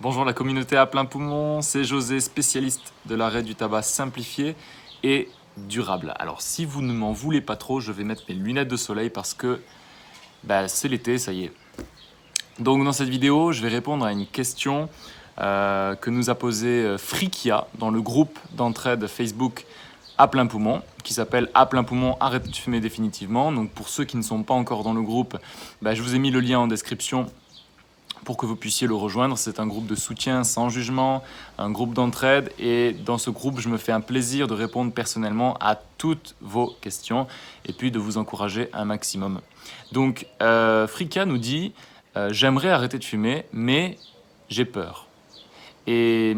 Bonjour la communauté à plein poumon, c'est José, spécialiste de l'arrêt du tabac simplifié et durable. Alors si vous ne m'en voulez pas trop, je vais mettre mes lunettes de soleil parce que c'est l'été, ça y est. Donc dans cette vidéo, je vais répondre à une question que nous a posée Frikia dans le groupe d'entraide Facebook à plein poumon, qui s'appelle à plein poumon arrêtez de fumer définitivement. Donc pour ceux qui ne sont pas encore dans le groupe, je vous ai mis le lien en description pour que vous puissiez le rejoindre. C'est un groupe de soutien sans jugement, un groupe d'entraide, et dans ce groupe, je me fais un plaisir de répondre personnellement à toutes vos questions et puis de vous encourager un maximum. Donc, Frika nous dit j'aimerais arrêter de fumer, mais j'ai peur. Et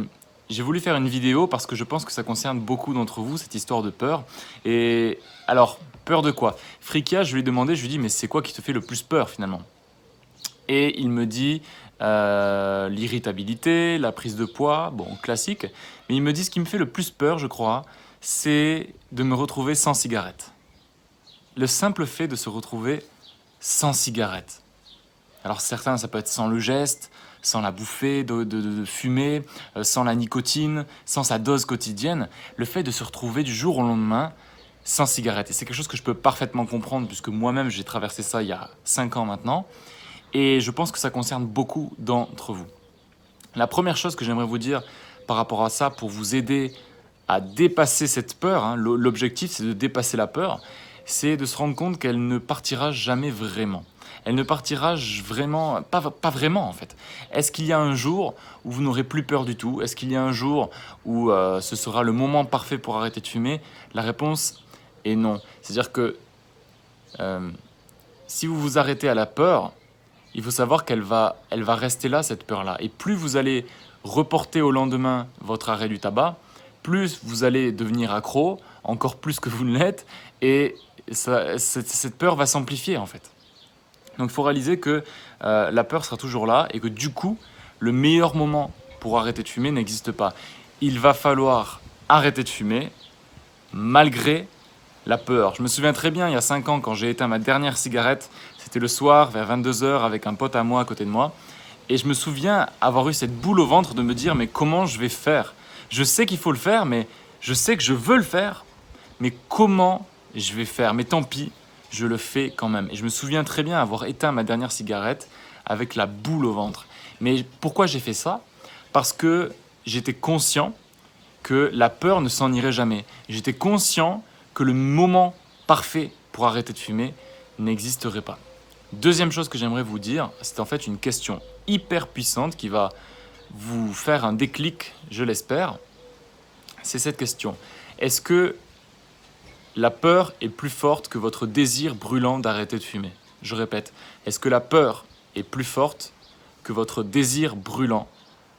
j'ai voulu faire une vidéo parce que je pense que ça concerne beaucoup d'entre vous, cette histoire de peur. Et alors, peur de quoi? Frika, je lui ai demandé, je lui ai dit, mais c'est quoi qui te fait le plus peur finalement? Et il me dit l'irritabilité, la prise de poids, bon, classique. Mais il me dit ce qui me fait le plus peur, je crois, c'est de me retrouver sans cigarette. Le simple fait de se retrouver sans cigarette. Alors certains, ça peut être sans le geste, sans la bouffée de fumée, sans la nicotine, sans sa dose quotidienne. Le fait de se retrouver du jour au lendemain sans cigarette. Et c'est quelque chose que je peux parfaitement comprendre puisque moi-même, j'ai traversé ça il y a 5 ans maintenant. Et je pense que ça concerne beaucoup d'entre vous. La première chose que j'aimerais vous dire par rapport à ça, pour vous aider à dépasser cette peur, l'objectif c'est de dépasser la peur, c'est de se rendre compte qu'elle ne partira jamais vraiment. Elle ne partira vraiment, pas vraiment en fait. Est-ce qu'il y a un jour où vous n'aurez plus peur du tout? Est-ce qu'il y a un jour où ce sera le moment parfait pour arrêter de fumer? La réponse est non. C'est-à-dire que si vous vous arrêtez à la peur, il faut savoir qu'elle va rester là, cette peur-là. Et plus vous allez reporter au lendemain votre arrêt du tabac, plus vous allez devenir accro, encore plus que vous ne l'êtes, et cette peur va s'amplifier en fait. Donc il faut réaliser que la peur sera toujours là et que du coup, le meilleur moment pour arrêter de fumer n'existe pas. Il va falloir arrêter de fumer malgré la peur. Je me souviens très bien, il y a 5 ans, quand j'ai éteint ma dernière cigarette, c'était le soir, vers 22 h, avec un pote à moi à côté de moi. Et je me souviens avoir eu cette boule au ventre de me dire, mais comment je vais faire? Je sais qu'il faut le faire, mais je sais que je veux le faire, mais comment je vais faire? Mais tant pis, je le fais quand même. Et je me souviens très bien avoir éteint ma dernière cigarette avec la boule au ventre. Mais pourquoi j'ai fait ça? Parce que j'étais conscient que la peur ne s'en irait jamais. J'étais conscient que le moment parfait pour arrêter de fumer n'existerait pas. Deuxième chose que j'aimerais vous dire, c'est en fait une question hyper puissante qui va vous faire un déclic, je l'espère. C'est cette question. Est-ce que la peur est plus forte que votre désir brûlant d'arrêter de fumer? Je répète, est-ce que la peur est plus forte que votre désir brûlant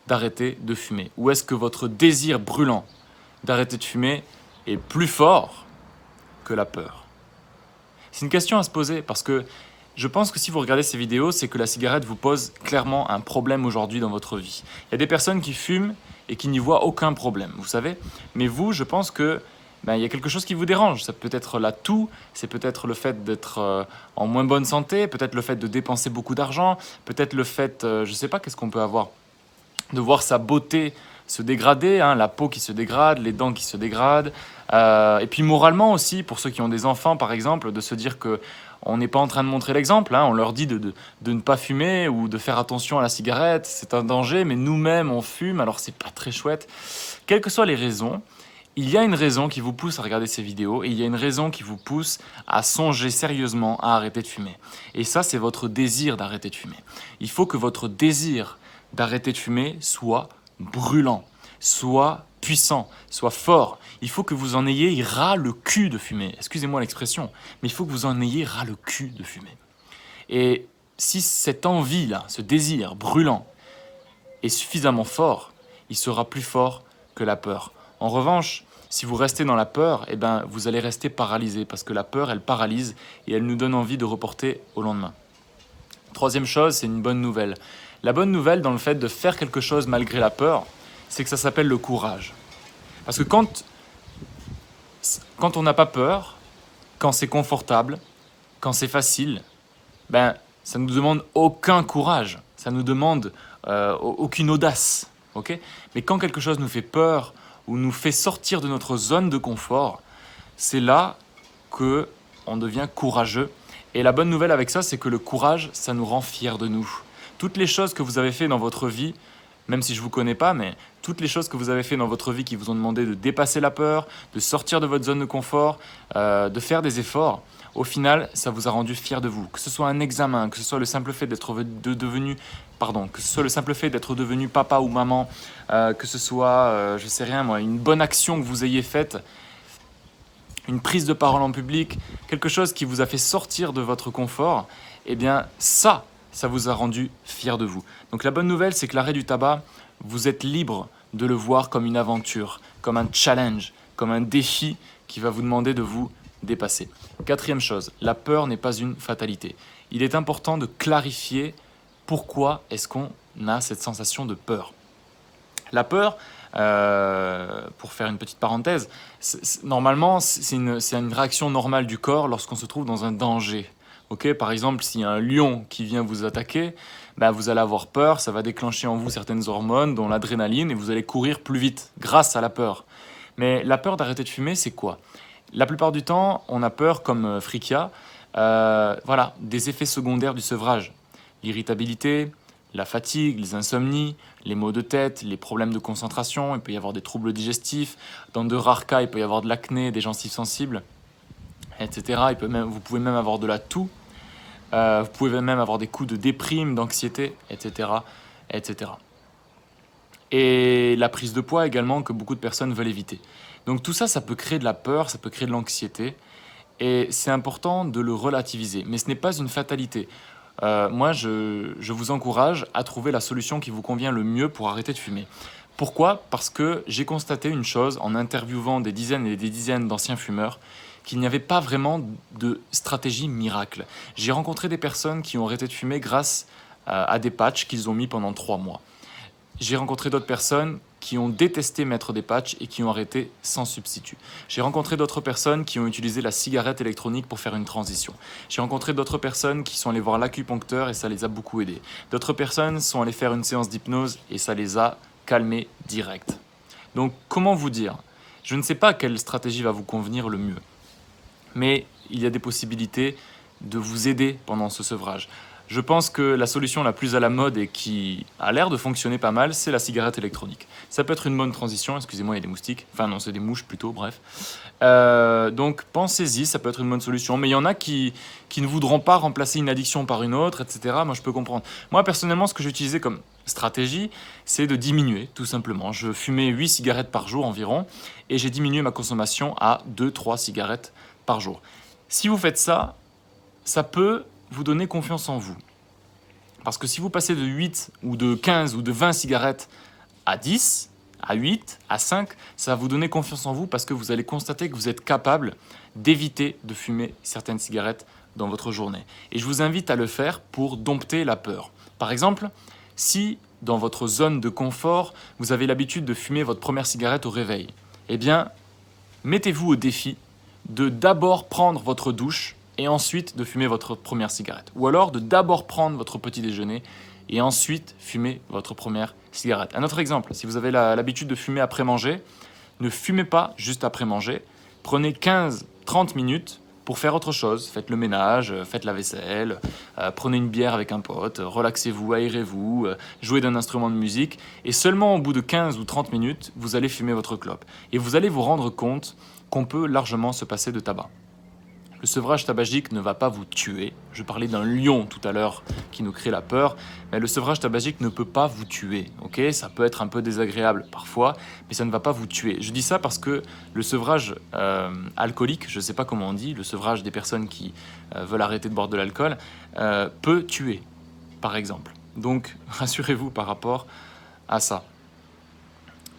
d'arrêter de fumer? Ou est-ce que votre désir brûlant d'arrêter de fumer est plus fort que la peur? C'est une question à se poser parce que je pense que si vous regardez ces vidéos, c'est que la cigarette vous pose clairement un problème aujourd'hui dans votre vie. Il y a des personnes qui fument et qui n'y voient aucun problème, vous savez. Mais vous, je pense que il y a quelque chose qui vous dérange. Ça peut être la toux, c'est peut-être le fait d'être en moins bonne santé, peut-être le fait de dépenser beaucoup d'argent, peut-être le fait, je ne sais pas, qu'est-ce qu'on peut avoir, de voir sa beauté se dégrader, la peau qui se dégrade, les dents qui se dégradent. Et puis moralement aussi, pour ceux qui ont des enfants par exemple, de se dire qu'on n'est pas en train de montrer l'exemple. On leur dit de ne pas fumer ou de faire attention à la cigarette, c'est un danger, mais nous-mêmes on fume, alors c'est pas très chouette. Quelles que soient les raisons, il y a une raison qui vous pousse à regarder ces vidéos et il y a une raison qui vous pousse à songer sérieusement à arrêter de fumer. Et ça, c'est votre désir d'arrêter de fumer. Il faut que votre désir d'arrêter de fumer soit brûlant, soit puissant, soit fort. Il faut que vous en ayez ras le cul de fumer. Excusez-moi l'expression, mais il faut que vous en ayez ras le cul de fumer. Et si cette envie-là, ce désir brûlant est suffisamment fort, il sera plus fort que la peur. En revanche, si vous restez dans la peur, vous allez rester paralysé parce que la peur, elle paralyse et elle nous donne envie de reporter au lendemain. Troisième chose, c'est une bonne nouvelle. La bonne nouvelle dans le fait de faire quelque chose malgré la peur, c'est que ça s'appelle le courage. Parce que quand on n'a pas peur, quand c'est confortable, quand c'est facile, ça ne nous demande aucun courage. Ça ne nous demande aucune audace. Okay, mais quand quelque chose nous fait peur ou nous fait sortir de notre zone de confort, c'est là qu'on devient courageux. Et la bonne nouvelle avec ça, c'est que le courage, ça nous rend fiers de nous. Toutes les choses que vous avez fait dans votre vie, même si je ne vous connais pas, mais toutes les choses que vous avez fait dans votre vie qui vous ont demandé de dépasser la peur, de sortir de votre zone de confort, de faire des efforts, au final, ça vous a rendu fier de vous. Que ce soit un examen, que ce soit le simple fait d'être devenu, que ce soit le simple fait d'être devenu papa ou maman, que ce soit, je sais rien moi, une bonne action que vous ayez faite, une prise de parole en public, quelque chose qui vous a fait sortir de votre confort, eh bien ça vous a rendu fier de vous. Donc la bonne nouvelle, c'est que l'arrêt du tabac, vous êtes libre de le voir comme une aventure, comme un challenge, comme un défi qui va vous demander de vous dépasser. Quatrième chose, la peur n'est pas une fatalité. Il est important de clarifier pourquoi est-ce qu'on a cette sensation de peur. La peur, pour faire une petite parenthèse, normalement, c'est une réaction normale du corps lorsqu'on se trouve dans un danger. Okay, par exemple, s'il y a un lion qui vient vous attaquer, vous allez avoir peur, ça va déclencher en vous certaines hormones, dont l'adrénaline, et vous allez courir plus vite grâce à la peur. Mais la peur d'arrêter de fumer, c'est quoi? La plupart du temps, on a peur, comme Frikia, des effets secondaires du sevrage. L'irritabilité, la fatigue, les insomnies, les maux de tête, les problèmes de concentration, il peut y avoir des troubles digestifs, dans de rares cas, il peut y avoir de l'acné, des gencives sensibles, etc. Vous pouvez même avoir de la toux, vous pouvez même avoir des coups de déprime, d'anxiété, etc., etc. Et la prise de poids également, que beaucoup de personnes veulent éviter. Donc tout ça, ça peut créer de la peur, ça peut créer de l'anxiété, et c'est important de le relativiser. Mais ce n'est pas une fatalité. Moi, je vous encourage à trouver la solution qui vous convient le mieux pour arrêter de fumer. Pourquoi? Parce que j'ai constaté une chose en interviewant des dizaines et des dizaines d'anciens fumeurs, qu'il n'y avait pas vraiment de stratégie miracle. J'ai rencontré des personnes qui ont arrêté de fumer grâce à des patchs qu'ils ont mis pendant 3 mois. J'ai rencontré d'autres personnes qui ont détesté mettre des patchs et qui ont arrêté sans substitut. J'ai rencontré d'autres personnes qui ont utilisé la cigarette électronique pour faire une transition. J'ai rencontré d'autres personnes qui sont allées voir l'acupuncteur et ça les a beaucoup aidés. D'autres personnes sont allées faire une séance d'hypnose et ça les a calmés direct. Donc comment vous dire? Je ne sais pas quelle stratégie va vous convenir le mieux. Mais il y a des possibilités de vous aider pendant ce sevrage. Je pense que la solution la plus à la mode et qui a l'air de fonctionner pas mal, c'est la cigarette électronique. Ça peut être une bonne transition, excusez-moi, il y a des moustiques. Enfin non, c'est des mouches plutôt, bref. Donc pensez-y, ça peut être une bonne solution. Mais il y en a qui ne voudront pas remplacer une addiction par une autre, etc. Moi, je peux comprendre. Moi, personnellement, ce que j'ai utilisé comme stratégie, c'est de diminuer, tout simplement. Je fumais 8 cigarettes par jour environ, et j'ai diminué ma consommation à 2-3 cigarettes par jour. Si vous faites ça, ça peut vous donner confiance en vous. Parce que si vous passez de 8 ou de 15 ou de 20 cigarettes à 10, à 8, à 5, ça va vous donner confiance en vous parce que vous allez constater que vous êtes capable d'éviter de fumer certaines cigarettes dans votre journée. Et je vous invite à le faire pour dompter la peur. Par exemple, si dans votre zone de confort, vous avez l'habitude de fumer votre première cigarette au réveil, eh bien, mettez-vous au défi de d'abord prendre votre douche et ensuite de fumer votre première cigarette. Ou alors de d'abord prendre votre petit déjeuner et ensuite fumer votre première cigarette. Un autre exemple, si vous avez l'habitude de fumer après manger, ne fumez pas juste après manger. Prenez 15-30 minutes pour faire autre chose. Faites le ménage, faites la vaisselle, prenez une bière avec un pote, relaxez-vous, aérez-vous, jouez d'un instrument de musique. Et seulement au bout de 15 ou 30 minutes, vous allez fumer votre clope. Et vous allez vous rendre compte qu'on peut largement se passer de tabac. Le sevrage tabagique ne va pas vous tuer. Je parlais d'un lion tout à l'heure qui nous crée la peur, mais le sevrage tabagique ne peut pas vous tuer. Okay, ça peut être un peu désagréable parfois, mais ça ne va pas vous tuer. Je dis ça parce que le sevrage alcoolique, je ne sais pas comment on dit, le sevrage des personnes qui veulent arrêter de boire de l'alcool, peut tuer, par exemple. Donc rassurez-vous par rapport à ça.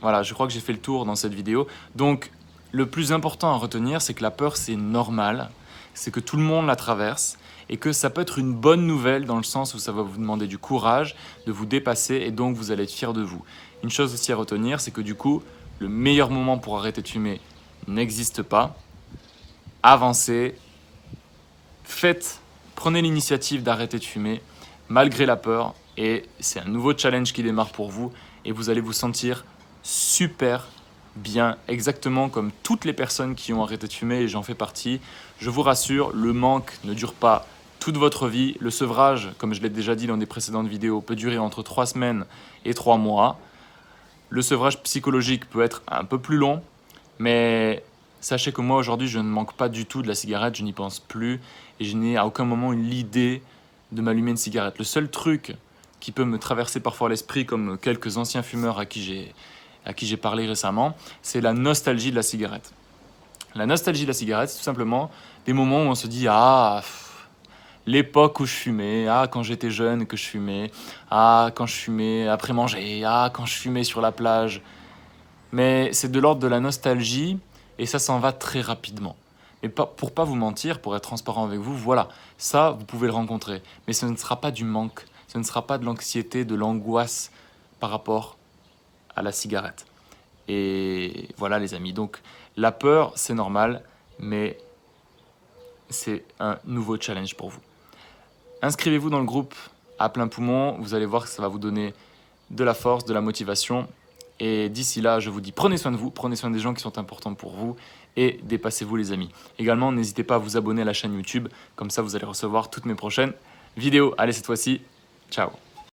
Voilà, je crois que j'ai fait le tour dans cette vidéo. Donc le plus important à retenir, c'est que la peur, c'est normal. C'est que tout le monde la traverse et que ça peut être une bonne nouvelle dans le sens où ça va vous demander du courage, de vous dépasser et donc vous allez être fier de vous. Une chose aussi à retenir, c'est que du coup, le meilleur moment pour arrêter de fumer n'existe pas. Avancez, prenez l'initiative d'arrêter de fumer malgré la peur et c'est un nouveau challenge qui démarre pour vous et vous allez vous sentir super bien, exactement comme toutes les personnes qui ont arrêté de fumer et j'en fais partie. Je vous rassure, le manque ne dure pas toute votre vie. Le sevrage, comme je l'ai déjà dit dans des précédentes vidéos, peut durer entre 3 semaines et 3 mois. Le sevrage psychologique peut être un peu plus long, mais sachez que moi aujourd'hui je ne manque pas du tout de la cigarette, je n'y pense plus et je n'ai à aucun moment eu l'idée de m'allumer une cigarette. Le seul truc qui peut me traverser parfois l'esprit, comme quelques anciens fumeurs à qui j'ai parlé récemment, c'est la nostalgie de la cigarette. La nostalgie de la cigarette, c'est tout simplement des moments où on se dit « Ah, l'époque où je fumais, ah, quand j'étais jeune que je fumais, ah, quand je fumais après manger, ah, quand je fumais sur la plage. » Mais c'est de l'ordre de la nostalgie et ça s'en va très rapidement. Mais pour pas vous mentir, pour être transparent avec vous, voilà, ça, vous pouvez le rencontrer. Mais ce ne sera pas du manque, ce ne sera pas de l'anxiété, de l'angoisse par rapport à la cigarette. Et voilà les amis, donc la peur, c'est normal, mais c'est un nouveau challenge pour vous. Inscrivez-vous dans le groupe à plein poumon, vous allez voir que ça va vous donner de la force, de la motivation. Et d'ici là, je vous dis prenez soin de vous, prenez soin des gens qui sont importants pour vous et dépassez-vous les amis. Également, n'hésitez pas à vous abonner à la chaîne YouTube, comme ça vous allez recevoir toutes mes prochaines vidéos. Allez, cette fois-ci, ciao!